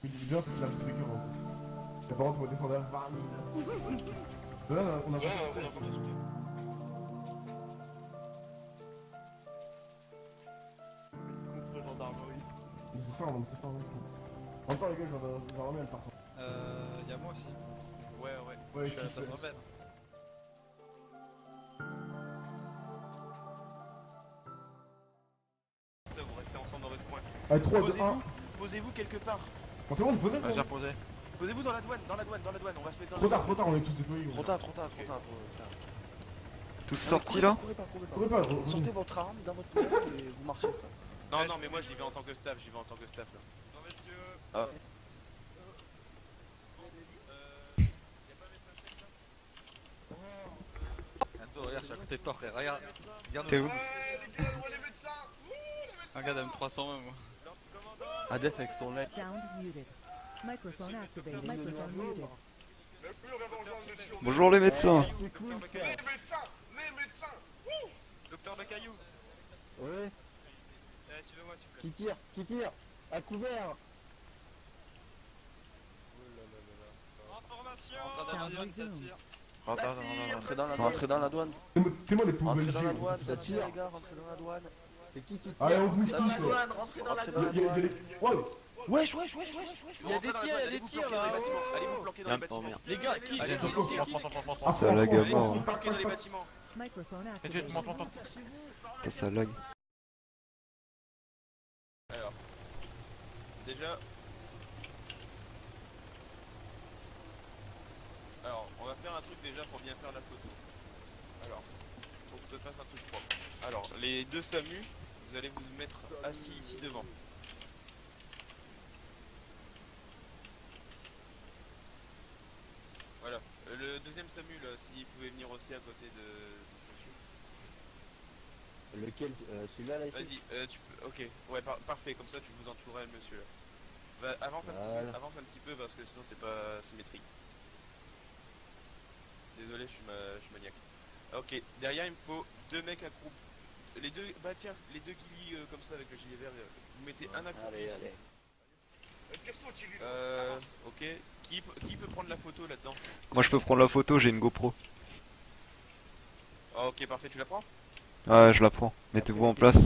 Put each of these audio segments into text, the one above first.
Mais bien, c'est la petite récurrence. Par contre, on va descendre à 20 000. Là, on a pas tout fait. Contre gendarmerie. C'est ça, donc c'est ça. En même temps, les gars, j'en remets, elle part. Y'a moi aussi. Ouais. Ouais, Ça se rebelle. Vous restez ensemble dans votre coin. Allez, 3, 2, 1. Posez-vous quelque part. Bon, c'est bon, on posait. J'ai reposé. Posez-vous dans la douane, on va se mettre dans Trop la tard, on est tous déployés. Trop tard. Tous sortis là? Courez pas, Sortez votre arme dans votre poche et vous marchez. Non, mais moi j'y vais en tant que staff, là. Non, messieurs. Ah. Y'a pas un médecin chef là? Attends, regarde, je suis à côté de toi, frère. Regarde. T'es où? Les médecins. Regarde, M320 moi. Hades avec son lait. Sound muted. Microphone activated. Microphone muted. Bonjour les médecins. C'est cool ça. Les médecins. Docteur de Caillou. Ouais. Suivez-moi s'il vous plaît. Qui tire à couvert. Information. Sound resumed. Rentrez dans la douane. T'es moi les pauvres Rentrez dans la belges. douane, Ça ça tire. tire les gars, rentrez dans la douane. C'est qui tire? Allez, on bouge tous là. Rentrez dans la douane. Ouais. Wesh. Il y a des tirs là. Allez vous planquer dans les bâtiments. Les gars, qui? Allez, Ça lag à mort. vous planquer dans les bâtiments. Microphone Et activated. tu m'entends? Ça lag. Alors, déjà. Alors, on va faire un truc déjà pour bien faire la photo. Alors, faut que ça fasse un truc propre. Alors, les deux SAMU, vous allez vous mettre assis ici devant. Voilà. Le deuxième SAMU, là, s'il pouvait venir aussi à côté de monsieur. Lequel? Celui-là là ici? Vas-y, tu peux. Ok, ouais, parfait, comme ça tu vous entourerais le monsieur là. Avance un petit peu parce que sinon c'est pas symétrique. Désolé, je suis maniaque. Ok, derrière il me faut deux mecs accroupis. Les deux, bah tiens, les deux guillis comme ça avec le gilet vert, vous mettez un accroupi ici. Ok, qui peut prendre la photo là-dedans? Moi je peux prendre la photo, j'ai une GoPro. Ah, ok, parfait, tu la prends? Ouais, je la prends. Mettez-vous en place.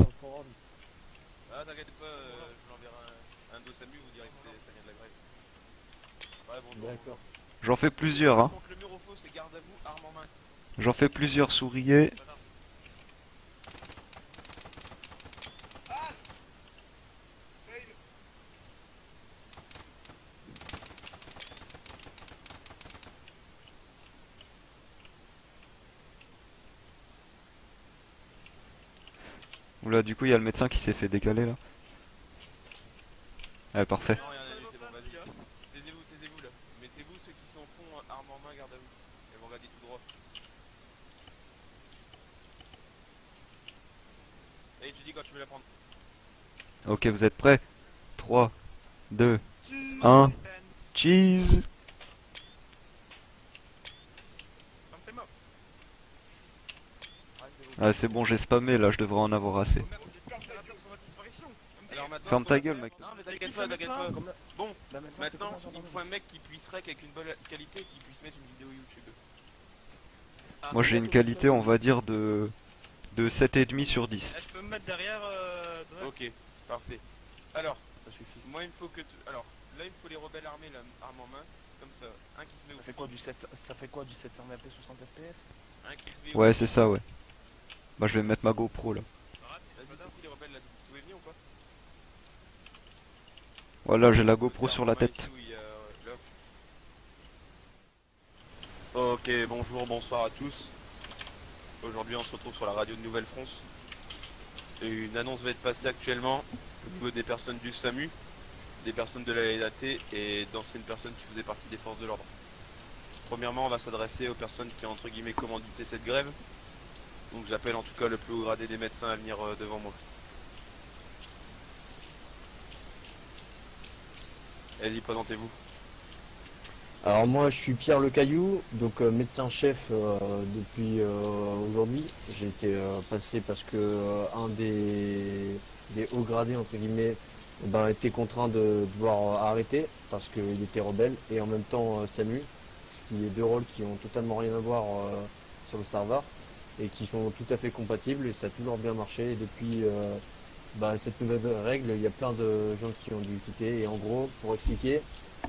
Ah, t'inquiète pas, je l'enverrai un dos SAMU, vous direz que ça vient de la grève. Ouais, bon, D'accord. J'en fais plusieurs, hein. contre le mur au faux, c'est garde à vous, arme en main. J'en fais plusieurs, souriez. Oula, du coup, il y a le médecin qui s'est fait décaler là. Ouais, parfait. Non, rien, c'est bon, vas-y. Taisez-vous là. Mettez-vous ceux qui sont au fond, arme en main, garde à vous. Et vous regardez tout droit. Et tu dis quand tu veux la prendre. Ok, vous êtes prêts? 3, 2, 1. Cheese! Ah, c'est bon, j'ai spammé là, je devrais en avoir assez. Alors maintenant, Ferme ta gueule, mec. Non, mais t'inquiète pas. Bon, Bah, maintenant, il me faut un mec qui puisse rec avec une bonne qualité et qui puisse mettre une vidéo YouTube. Moi j'ai une qualité, on va dire, de 7,5 sur 10. Je peux me mettre derrière. Ok, parfait. Alors, Ça suffit. moi il me faut que alors, là il me faut les rebelles armés, là, arme en main. Comme ça, un qui se met au Ça fait quoi du 720p 60 fps? un qui se met au Ouais, c'est ça, ouais. Bah, je vais mettre ma GoPro là. Vas-y, c'est qui les rebelles là? Vous pouvez venir ou pas? Voilà, j'ai la GoPro sur la Ici tête. où il y a, là. Ok, bonjour, bonsoir à tous. Aujourd'hui on se retrouve sur la radio de Nouvelle-France. Et une annonce va être passée actuellement au niveau des personnes du SAMU, des personnes de la LAT et d'anciennes personnes qui faisaient partie des forces de l'ordre. Premièrement, on va s'adresser aux personnes qui ont entre guillemets commandité cette grève. Donc j'appelle en tout cas le plus haut gradé des médecins à venir devant moi. Vas-y, présentez-vous. Alors moi je suis Pierre Le Caillou, donc médecin-chef depuis aujourd'hui. J'ai été passé parce que un des hauts gradés entre guillemets était contraint de devoir arrêter parce qu'il était rebelle et en même temps SAMU, ce qui est deux rôles qui ont totalement rien à voir sur le serveur et qui sont tout à fait compatibles et ça a toujours bien marché. Et depuis cette nouvelle règle, il y a plein de gens qui ont dû quitter et en gros, pour expliquer,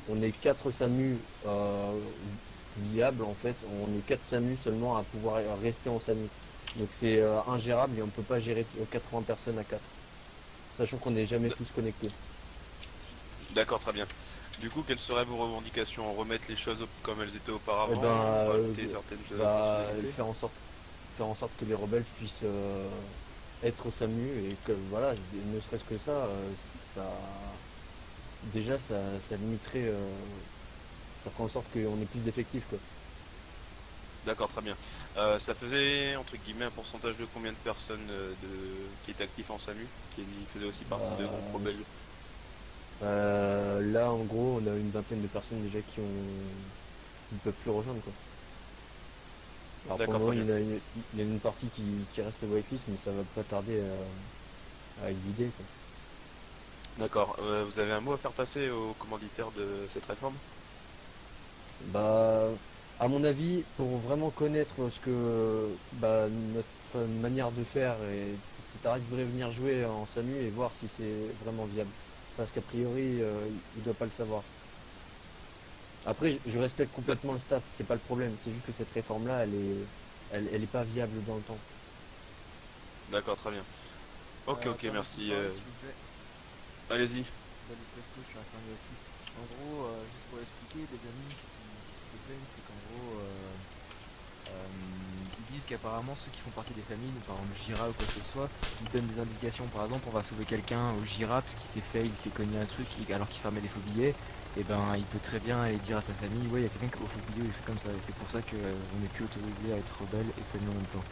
on est 4 SAMU viables en fait, on est 4 SAMU seulement à pouvoir rester en SAMU. Donc c'est ingérable et on ne peut pas gérer 80 personnes à 4. Sachant qu'on n'est jamais tous connectés. D'accord, très bien. Du coup, quelles seraient vos revendications? Remettre les choses comme elles étaient auparavant, Eh ben, rajouter certaines fonctionnalités? faire en sorte que les rebelles puissent être au SAMU et que voilà, ne serait-ce que ça, déjà ça limiterait, ça ferait en sorte qu'on ait plus d'effectifs quoi. D'accord, très bien. Ça faisait, entre guillemets, un pourcentage de combien de personnes qui étaient actifs en SAMU, qui faisaient aussi partie de groupes rebelles? Là en gros on a une vingtaine de personnes déjà qui ne peuvent plus rejoindre quoi. Alors pour le moment il y a une partie qui reste whitelist mais ça va pas tarder à être vidé quoi. D'accord. Vous avez un mot à faire passer aux commanditaires de cette réforme? À mon avis, pour vraiment connaître ce que notre manière de faire, etc., il devrait venir jouer en SAMU et voir si c'est vraiment viable. Parce qu'a priori, il ne doit pas le savoir. Après, je respecte complètement le staff, c'est pas le problème. C'est juste que cette réforme-là, elle est pas viable dans le temps. D'accord, très bien. Ok, merci. Allez-y. Je suis infirmier aussi. En gros, juste pour expliquer, les amis qui se plaignent, c'est qu'en gros, ils disent qu'apparemment ceux qui font partie des familles, par exemple Jira ou quoi que ce soit, ils donnent des indications. Par exemple, on va sauver quelqu'un au Jira parce qu'il s'est fait, il s'est cogné un truc alors qu'il fermait des faux billets. Et ben, il peut très bien aller dire à sa famille, ouais, il y a quelqu'un qui a faux billets ou des trucs comme ça. Et c'est pour ça qu'on n'est plus autorisé à être rebelle et SAMU en même temps.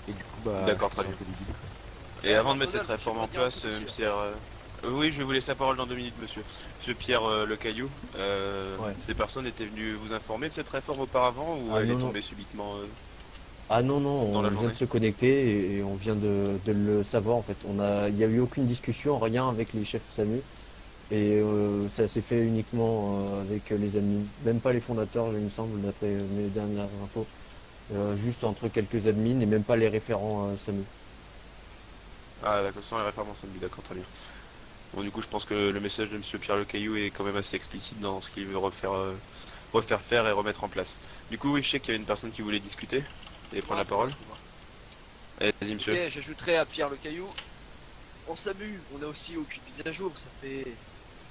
Et du coup, D'accord, c'est très un bien. peu débile, quoi. Et avant de mettre cette réforme en place, monsieur... oui, je vais vous laisser la parole dans 2 minutes, monsieur. Monsieur Pierre Le Caillou, ces personnes étaient venues vous informer de cette réforme auparavant ou elle est tombée subitement Ah non, dans la on vient journée de se connecter et on vient de le savoir en fait. Il n'y a eu aucune discussion, rien avec les chefs SAMU. Et ça s'est fait uniquement avec les admins, même pas les fondateurs, il me semble, d'après mes dernières infos. Juste entre quelques admins et même pas les référents SAMU. Ah d'accord, sans les références, d'accord, très bien. Bon, du coup, je pense que le message de monsieur Pierre Le Caillou est quand même assez explicite dans ce qu'il veut refaire faire et remettre en place. Du coup, oui, je sais qu'il y a une personne qui voulait discuter et prendre la parole. Allez-y, monsieur. Ok, j'ajouterai à Pierre Le Caillou. En SAMU, on a aussi aucune mise à jour, ça fait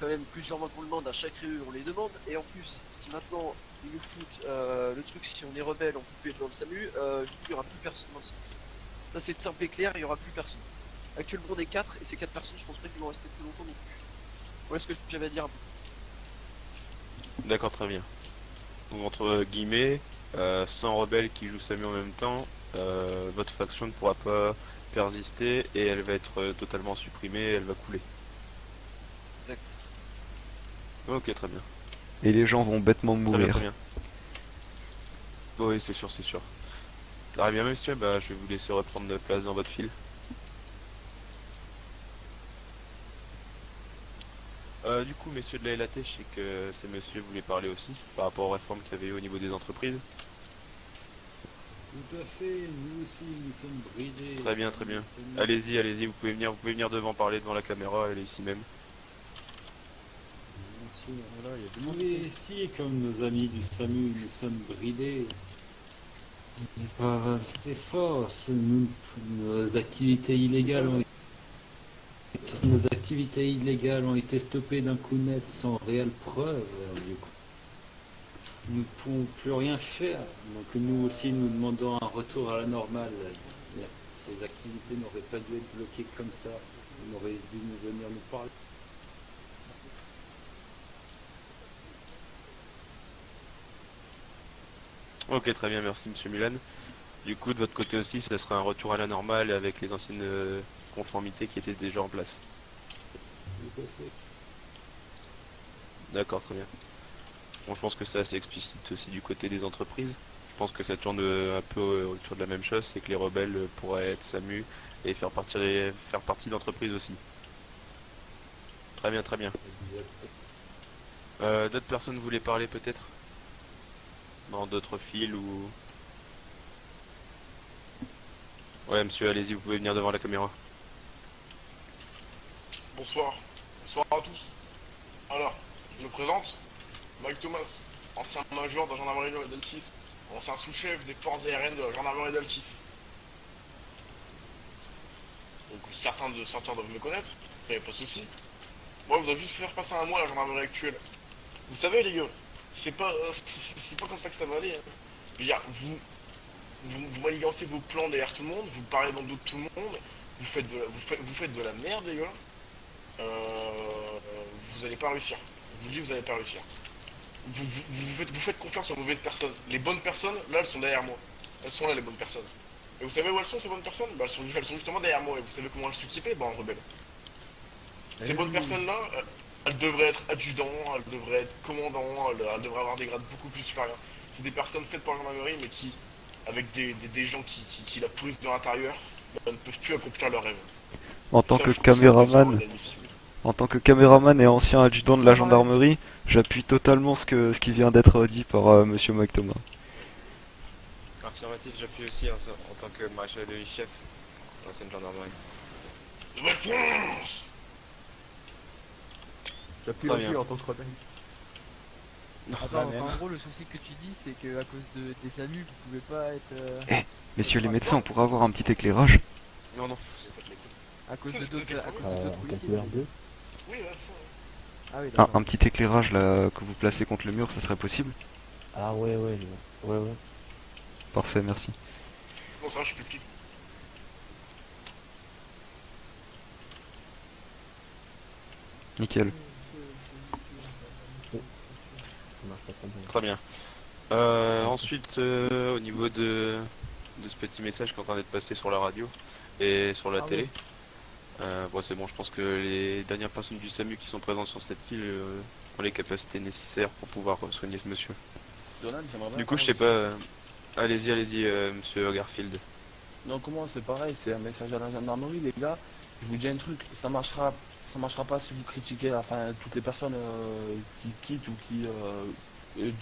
quand même plusieurs mois qu'on le demande, à chaque réunion on les demande, et en plus, si maintenant ils nous foutent le truc, si on est rebelle, on peut plus être dans le SAMU, du coup il n'y aura plus personne dans le SAMU. Ça c'est simple et clair, il n'y aura plus personne. Actuellement on est 4, et ces 4 personnes, je pense pas qu'ils vont rester très longtemps non plus. Voilà ce que j'avais à dire. D'accord, très bien. Donc, entre guillemets, sans rebelles qui jouent SAMU en même temps, votre faction ne pourra pas persister et elle va être totalement supprimée, elle va couler. Exact. Ok, très bien. Et les gens vont bêtement mourir. Très bien. Oui, c'est sûr, c'est sûr. Très bien, monsieur, je vais vous laisser reprendre place dans votre file. Du coup, messieurs de la LAT, je sais que ces messieurs voulaient parler aussi par rapport aux réformes qu'il y avait eu au niveau des entreprises. Tout à fait, nous aussi nous sommes bridés. Très bien, très bien. Allez-y, vous pouvez venir devant parler devant la caméra, elle est ici même. Voilà, il y a du monde. Oui, si, comme nos amis du SAMU, nous sommes bridés. Et par ces forces, nos activités illégales ont été stoppées d'un coup net sans réelle preuve. Du coup, nous ne pouvons plus rien faire. Donc nous aussi, nous demandons un retour à la normale. Ces activités n'auraient pas dû être bloquées comme ça. On aurait dû venir nous parler. Ok, très bien, merci monsieur Mulan. Du coup, de votre côté aussi, ça sera un retour à la normale avec les anciennes conformités qui étaient déjà en place. Tout à fait. D'accord, très bien. Bon, je pense que c'est assez explicite aussi du côté des entreprises. Je pense que ça tourne un peu autour de la même chose, c'est que les rebelles pourraient être SAMU et faire partie d'entreprises aussi. Très bien, très bien. D'autres personnes voulaient parler peut-être? Dans d'autres fils ou... Ouais monsieur, allez-y, vous pouvez venir devant la caméra. Bonsoir. Bonsoir à tous. Alors, je me présente. Mike Thomas, ancien major de la gendarmerie d'Altis, ancien sous-chef des forces aériennes de la gendarmerie d'Altis. Donc certains doivent me connaître, ça y a pas de souci. Moi, vous avez juste faire passer un mois à la gendarmerie actuelle. Vous savez les gars, c'est pas comme ça que ça va aller. Hein. Je veux dire, vous manigancez vos plans derrière tout le monde, vous parlez dans le dos de tout le monde, vous faites de la merde les gars. Vous allez pas réussir. Je vous dis, vous allez pas réussir. Vous faites confiance aux mauvaises personnes. Les bonnes personnes, là, elles sont derrière moi. Elles sont là, les bonnes personnes. Et vous savez où elles sont, ces bonnes personnes? Bah, elles sont justement derrière moi. Et vous savez comment elles sont équipées? Bah, en rebelle. Ces bonnes personnes-là, elles devraient être adjudants, elles devraient être commandants, elles devraient avoir des grades beaucoup plus supérieurs. C'est des personnes faites par la gendarmerie, mais qui, avec des gens qui la pourrissent de l'intérieur, bah, ne peuvent plus accomplir leurs rêves. En tant que caméraman et ancien adjudant de la gendarmerie, j'appuie totalement ce qui vient d'être dit par monsieur Mike Thomas. Affirmatif, j'appuie aussi en tant que maréchal de chef de l'ancienne gendarmerie. Nouvelle France. J'appuie aussi en tant que rebelle. Attends, en gros, le souci que tu dis, c'est que à cause des SAMU, vous pouvez pas être... Eh, messieurs les médecins, on pourrait avoir un petit éclairage? Non, non. À cause de d'autres policiers. Oui, ouais, Ah oui, Un petit éclairage là que vous placez contre le mur, ça serait possible? Ah ouais. Parfait, merci. Non, ça va, je suis plus petit. Nickel. Ça marche pas très bien. Très bien. Ensuite, au niveau de ce petit message qui est en train d'être passé sur la radio et sur la télé, bon, c'est bon, je pense que les dernières personnes du SAMU qui sont présentes sur cette île ont les capacités nécessaires pour pouvoir soigner ce monsieur. Du coup, je sais pas... Allez-y, monsieur Garfield. Donc moi c'est pareil, c'est un message à la gendarmerie les gars. Je vous dis un truc, ça marchera pas si vous critiquez toutes les personnes qui quittent ou qui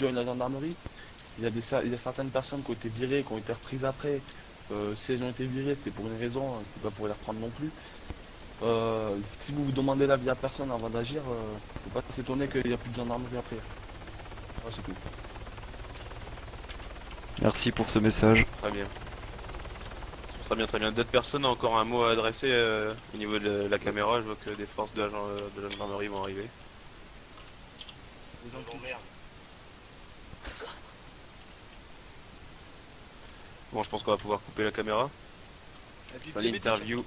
joignent la gendarmerie. Il y a certaines personnes qui ont été virées, qui ont été reprises après. Si elles ont été virées, c'était pour une raison, c'était pas pour les reprendre non plus. Si vous demandez l'avis à personne avant d'agir, faut pas s'étonner qu'il n'y a plus de gendarmerie après. Voilà, c'est tout. Merci pour ce message. Très bien. Très bien. D'autres personnes ont encore un mot à adresser au niveau de la caméra. Je vois que des forces de la gendarmerie vont arriver. Les emmerdes. Bon, je pense qu'on va pouvoir couper la caméra. L'interview.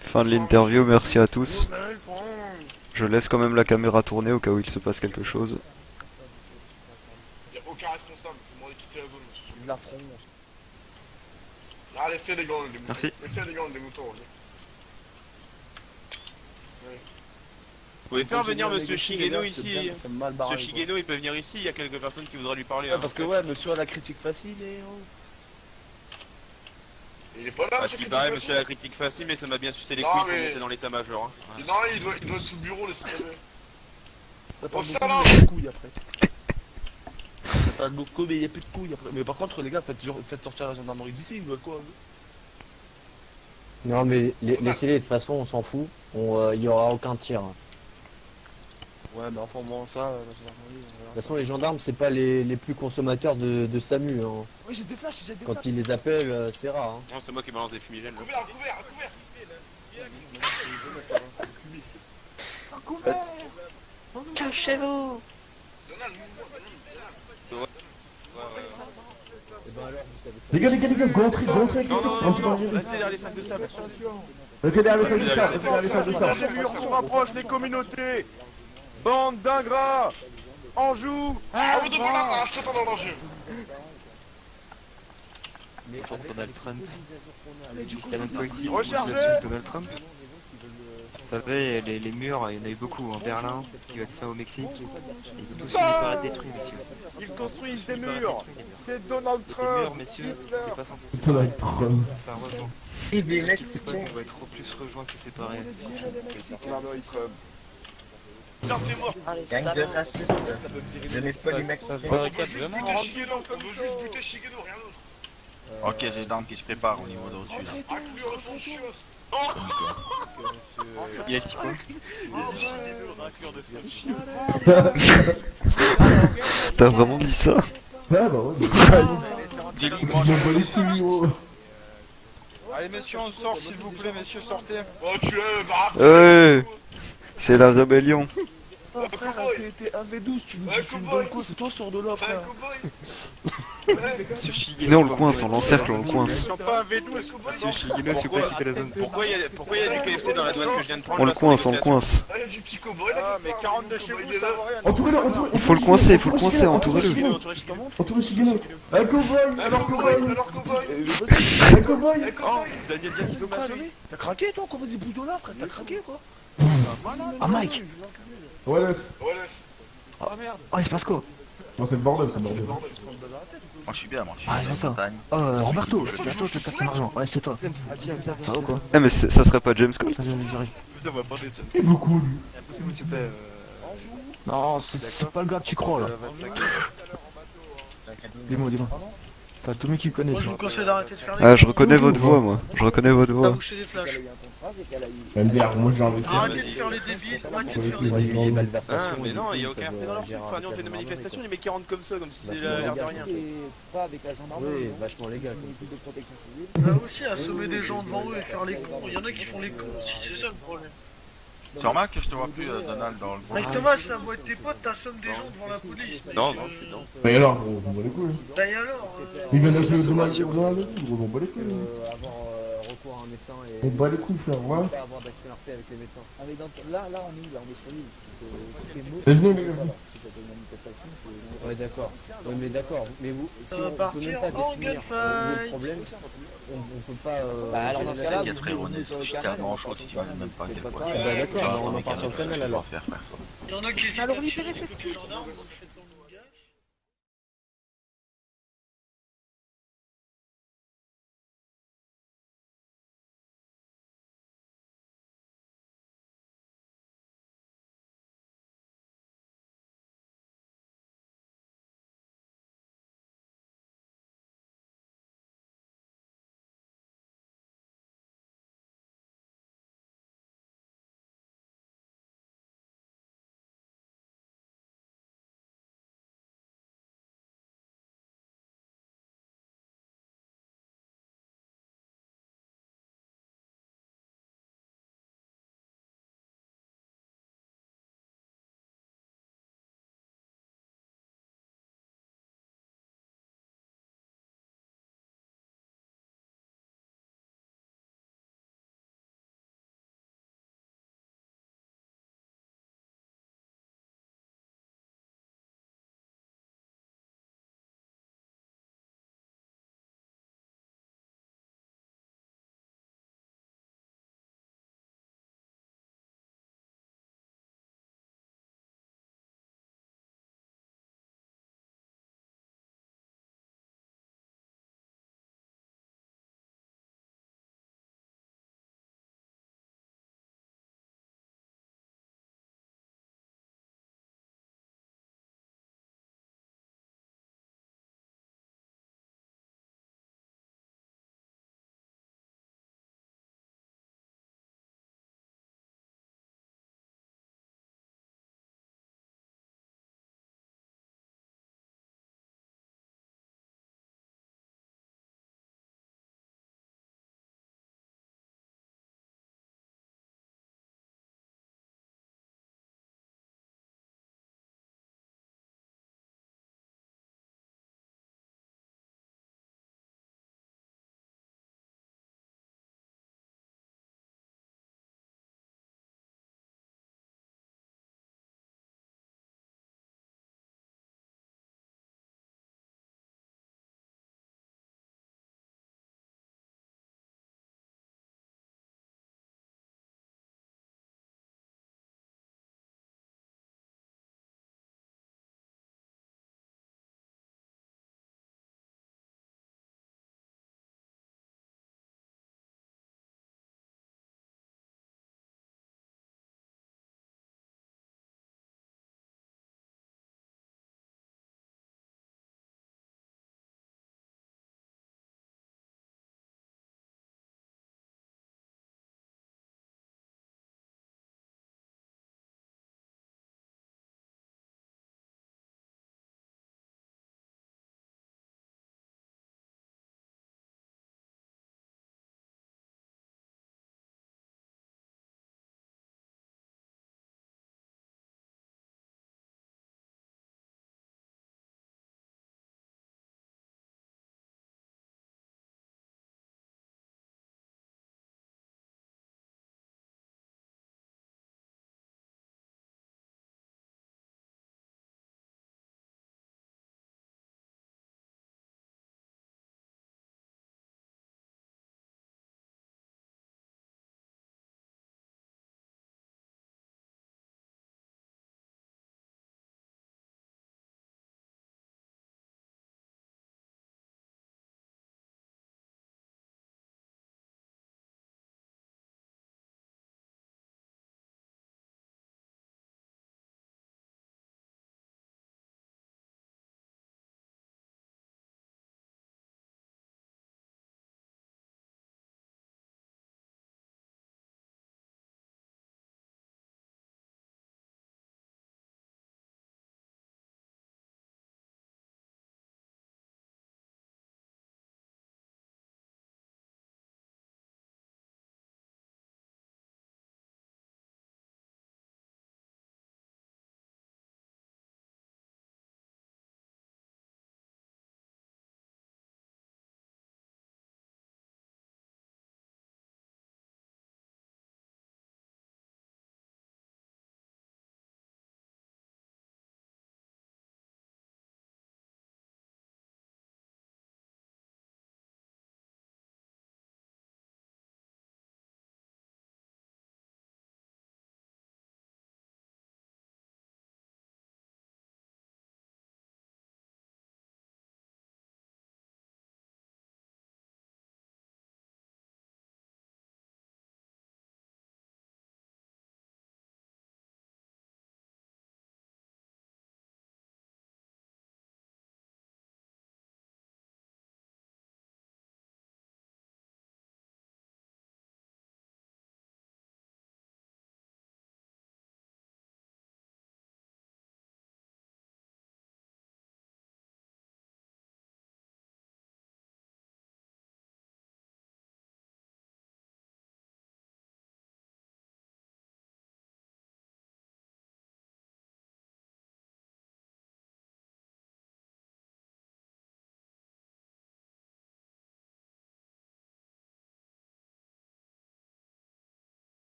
Fin de l'interview, merci à tous. Je laisse quand même la caméra tourner au cas où il se passe quelque chose. Il n'y a aucun responsable, vous demandez de quitter la zone, monsieur. La France. Ah, laissez les gars, les moutons. Merci. Laissez les gars, les moutons. Ok. Vous pouvez faire venir monsieur Shigeno ici. C'est mal barré. Monsieur Shigeno, il peut venir ici, il y a quelques personnes qui voudraient lui parler. Ouais, parce que ouais, monsieur a la critique facile et... Il est pas là, parce qu'il paraît, monsieur a la critique facile, mais ça m'a bien sucé les couilles pour monter dans l'état-major. Hein. Non, il doit être sous le bureau, laissez-le. Ça parle beaucoup de couilles après. Ça parle beaucoup, mais il n'y a plus de couilles après. Mais par contre, les gars, faites sortir la gendarmerie d'ici, ils veulent quoi? Non mais laissez-les, de toute façon on s'en fout, il y aura aucun tir. Ouais, mais enfin, moi, ça, la gendarmerie... De toute façon les gendarmes c'est pas les plus consommateurs de SAMU. Hein. Oui, j'ai des flashs, Quand ils les appellent, c'est rare. Hein. Non, c'est moi qui balance des fumigènes. Couvert. Cachez-vous. Les gars, gontrez, Non, restez derrière les sacs de sable. Restez derrière les sacs de sable. Les murs se rapprochent, les communautés. Bande d'ingrats. Anjou. Ah, vous devez là, je t'attends dans le danger. Bonjour Donald Trump. Rechargez. Donald Trump. Vous savez, les murs, il y en a eu beaucoup en Berlin, qui va être fait au Mexique. Ils ont tous fini par être détruits, messieurs. Ils construisent des murs. C'est Donald Les Trump. murs, messieurs, c'est pas censé se Donald séparer. Trump. Ça rejoint. C'est pas qu'on va être plus rejoints que séparés. Gendarmerie Trump. Putain, t'es mort. Gang de racistes. Je n'ai pas les mecs. On veut juste buter Shigeno, on veut juste buter Shigeno, rien d'autre. Ok, j'ai Dan qui se prépare au niveau d'au-dessus là. Ah, couille, on fond de chios. Il a dit quoi? T'as vraiment dit ça? Ah bah ouais, Dis-lui-moi, je m'en bats les couilles, gros. Allez messieurs, on sort s'il vous plaît, messieurs, sortez. Oh, tu es, bah, Ouais, c'est la rébellion. Oh frère, t'es 1v12, tu me donnes quoi? C'est toi sors de là frère. Venez, on le coince, on l'encercle, on le coince. Ils sont pas un V12, monsieur Shigino, s'il vous plaît, quittez la zone. Pourquoi il y a du KFC dans la douane que je viens de prendre? On le coince, on le coince. Ah, y'a du petit cowboy là. Ah, mais 42 chez vous, ça vaut rien. Entourez-le, entourez-le. Il faut le coincer, entourez-le. Entourez Shigeno. Un cowboy, Alors cowboy, alors cowboy. un cowboy. Daniel Diaz, il faut m'assumer. T'as craqué toi, quoi? Vas-y, bouge de là frère, t'as craqué quoi? Ah Mike. Ouais, laisse. Ouais, laisse. Oh il se passe quoi? Non, c'est le bordel, c'est le bordel. Moi je suis bien, moi je suis Ah bien. je vois ça. Montagne. Oh Roberto, je te passe ton argent. Ouais c'est toi. Ça va ou quoi? Eh mais ça serait pas James Cole? J'arrive. Il veut quoi lui? Poussez-moi s'il vous plaît. Non c'est pas le gars que tu crois là. Dis-moi. T'as tout le monde qui me connaît. Moi je vous conseille d'arrêter de faire les... Ah, je reconnais votre voix, moi. Je reconnais votre Pas voix. boucher des flashs. MDR, moi j'ai envie de Arrêtez de faire les débiles, arrêtez de faire les Les débiles. malversations. Ah, mais non, il y a ils aucun peuvent, RP dans leur dire truc. Enfin, nous on fait des avec manifestations, la les mecs qui rentrent comme ça, comme si c'était Vachement l'air de légal. rien. Pas avec la gendarmerie. Oui, vachement légal. Comme tout. Bah aussi, assommer des gens devant eux et faire les cons. Il y en a qui font les cons aussi, c'est ça le problème. C'est normal que je te vois plus Donald dans le Avec Thomas, ça va être tes potes, t'assommes des gens devant la police. Non, je suis non. Mais alors, gros, on bat les couilles. Bah et alors Il vient d'assumer Donald, gros, on bat les couilles. Avoir recours à un médecin et On bat les couilles, frère, ouais. pas avoir d'accès RP avec les médecins. Ah mais dans ce cas là on est où là? On est sur l'île. C'est mot. Venez, les gars. Si t'as une manifestation, c'est... Ouais d'accord. Ouais mais d'accord. Mais vous, si va on peut même pas partir en définir où est gunfight. le problème, on peut pas. Bah alors dans ce cas-là, Il y a très honnête, si j'étais à Manchot, tu vas même pas quel point. Bah d'accord, on en parle sur le canal alors. Faire personne. Il y en a qui hésitent Alors à libérez tirer cette contre les gendarmes, vous en faites